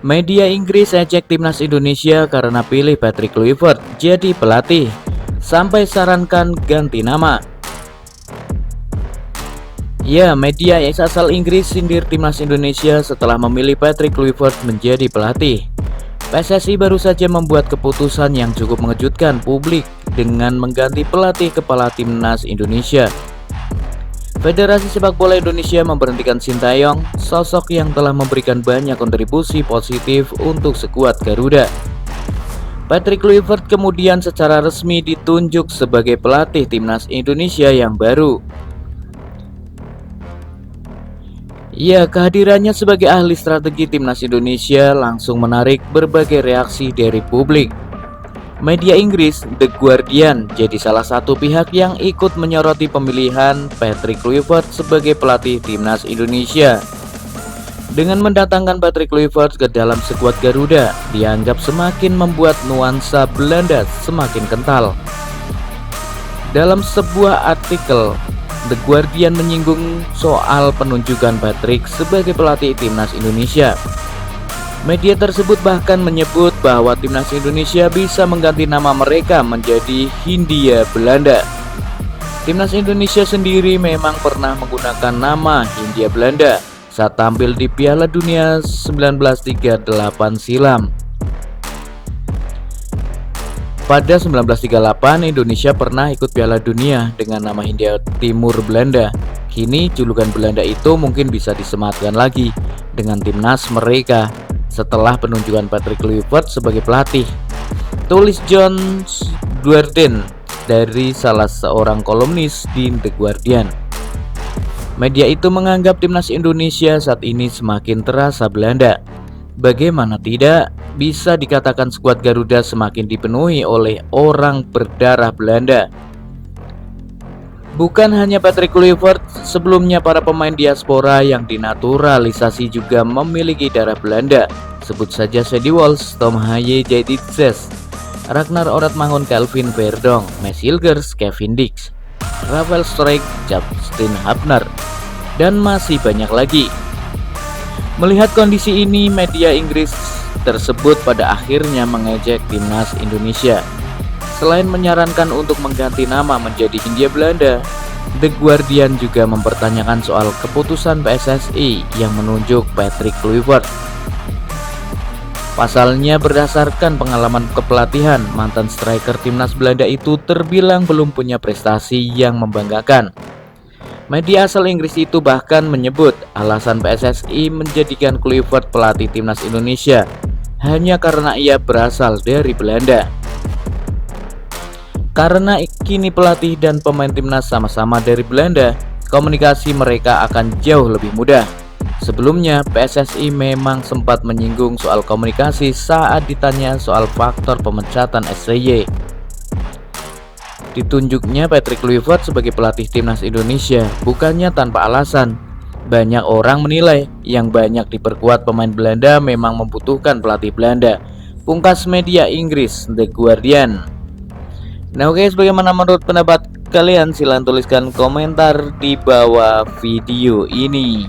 Media Inggris ejek timnas Indonesia karena pilih Patrick Kluivert jadi pelatih, sampai sarankan ganti nama. Ya, media asal Inggris sindir timnas Indonesia setelah memilih Patrick Kluivert menjadi pelatih. PSSI baru saja membuat keputusan yang cukup mengejutkan publik dengan mengganti pelatih kepala timnas Indonesia. Federasi Sepak Bola Indonesia memberhentikan Sintayong, sosok yang telah memberikan banyak kontribusi positif untuk skuad Garuda. Patrick Kluivert kemudian secara resmi ditunjuk sebagai pelatih timnas Indonesia yang baru. Ya, kehadirannya sebagai ahli strategi timnas Indonesia langsung menarik berbagai reaksi dari publik. Media Inggris, The Guardian, jadi salah satu pihak yang ikut menyoroti pemilihan Patrick Kluivert sebagai pelatih timnas Indonesia. Dengan mendatangkan Patrick Kluivert ke dalam skuad Garuda, dianggap semakin membuat nuansa Belanda semakin kental. Dalam sebuah artikel, The Guardian menyinggung soal penunjukan Patrick sebagai pelatih timnas Indonesia. Media tersebut bahkan menyebut bahwa timnas Indonesia bisa mengganti nama mereka menjadi Hindia Belanda. Timnas Indonesia sendiri memang pernah menggunakan nama Hindia Belanda saat tampil di Piala Dunia 1938 silam. Pada 1938, Indonesia pernah ikut Piala Dunia dengan nama Hindia Timur Belanda. Kini julukan Belanda itu mungkin bisa disematkan lagi dengan timnas mereka setelah penunjukan Patrick Kluivert sebagai pelatih. Tulis John Guardian dari salah seorang kolumnis di The Guardian. Media itu menganggap timnas Indonesia saat ini semakin terasa Belanda. Bagaimana tidak, bisa dikatakan skuad Garuda semakin dipenuhi oleh orang berdarah Belanda. Bukan hanya Patrick Kluivert, sebelumnya para pemain diaspora yang dinaturalisasi juga memiliki darah Belanda. Sebut saja Sadie Walsh, Tom Haye, Jadid Zes, Ragnar Oratmangun, Calvin Verdong, Mes Hilgers, Kevin Dix, Rafael Struijk, Justin Hubner, dan masih banyak lagi. Melihat kondisi ini, media Inggris tersebut pada akhirnya mengejek timnas Indonesia. Selain menyarankan untuk mengganti nama menjadi Hindia Belanda, The Guardian juga mempertanyakan soal keputusan PSSI yang menunjuk Patrick Kluivert. Pasalnya, berdasarkan pengalaman kepelatihan, mantan striker timnas Belanda itu terbilang belum punya prestasi yang membanggakan. Media asal Inggris itu bahkan menyebut alasan PSSI menjadikan Kluivert pelatih timnas Indonesia hanya karena ia berasal dari Belanda. Karena kini pelatih dan pemain timnas sama-sama dari Belanda, komunikasi mereka akan jauh lebih mudah. Sebelumnya, PSSI memang sempat menyinggung soal komunikasi saat ditanya soal faktor pemecatan SCY. Ditunjuknya Patrick Kluivert sebagai pelatih timnas Indonesia bukannya tanpa alasan. Banyak orang menilai yang banyak diperkuat pemain Belanda memang membutuhkan pelatih Belanda. Pungkas media Inggris, The Guardian. Nah, oke, bagaimana menurut pendapat kalian? Silahkan tuliskan komentar di bawah video ini.